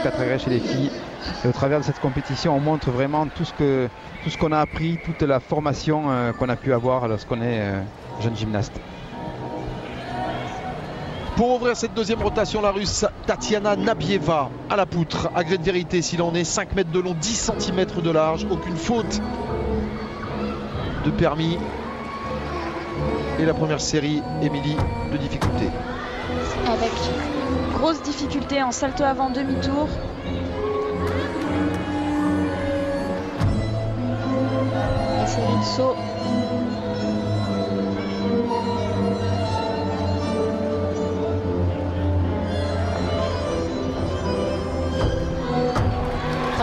4 agrès chez les filles. Et au travers de cette compétition, on montre vraiment tout ce qu'on a appris, toute la formation qu'on a pu avoir lorsqu'on est jeune gymnaste. Pour ouvrir cette deuxième rotation, la Russe Tatiana Nabieva à la poutre. Agrès de vérité s'il en est, 5 mètres de long, 10 cm de large, aucune faute de permis. Et la première série, Émilie, de difficulté. Avec grosse difficulté en salto avant demi-tour. La série de saut.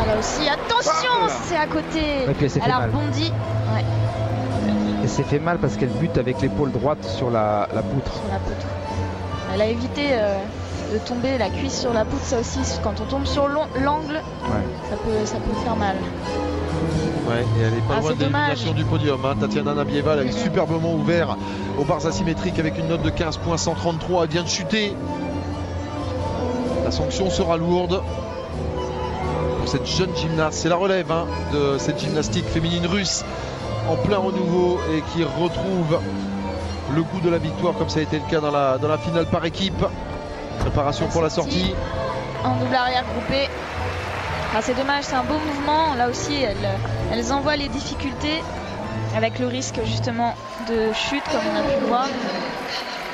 Là aussi, attention, c'est à côté. Ouais, elle a rebondi. Ouais. Elle s'est fait mal parce qu'elle bute avec l'épaule droite sur la poutre. Sur la poutre. Elle a évité de tomber la cuisse sur la poutre. Ça aussi, quand on tombe sur l'angle, ça peut faire mal. Ouais, et elle est pas loin de l'élimination du podium. Hein. Tatiana Nabieva, elle avait superbement ouvert aux barres asymétriques avec une note de 15,133. Elle vient de chuter. La sanction sera lourde. Cette jeune gymnaste, c'est la relève de cette gymnastique féminine russe en plein renouveau et qui retrouve le goût de la victoire comme ça a été le cas dans la finale par équipe. Préparation pour la sortie. En double arrière groupé. Ah, c'est dommage, c'est un beau mouvement. Là aussi, elles envoient les difficultés avec le risque justement de chute comme on a pu le voir.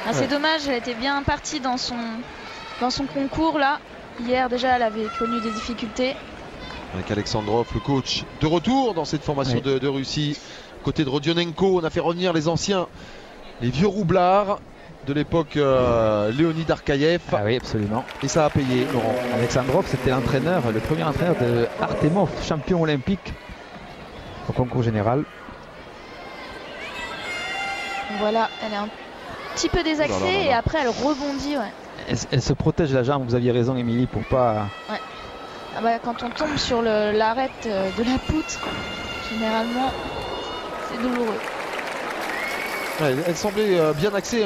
Ah, c'est dommage, elle était bien partie dans son concours là. Hier déjà, elle avait connu des difficultés. Avec Alexandrov, le coach, de retour dans cette formation de Russie. Côté de Rodionenko, on a fait revenir les anciens, les vieux roublards de l'époque Léonid Arkaïev. Ah oui, absolument. Et ça a payé, Laurent. Alexandrov, c'était l'entraîneur, le premier entraîneur de Artemov, champion olympique au concours général. Voilà, elle est un petit peu désaxée et après elle rebondit. Ouais. Elle se protège la jambe, vous aviez raison Émilie, pour pas... Ouais. Ah bah, quand on tombe sur l'arête de la poutre, généralement, c'est douloureux. Ouais, elle semblait bien axée.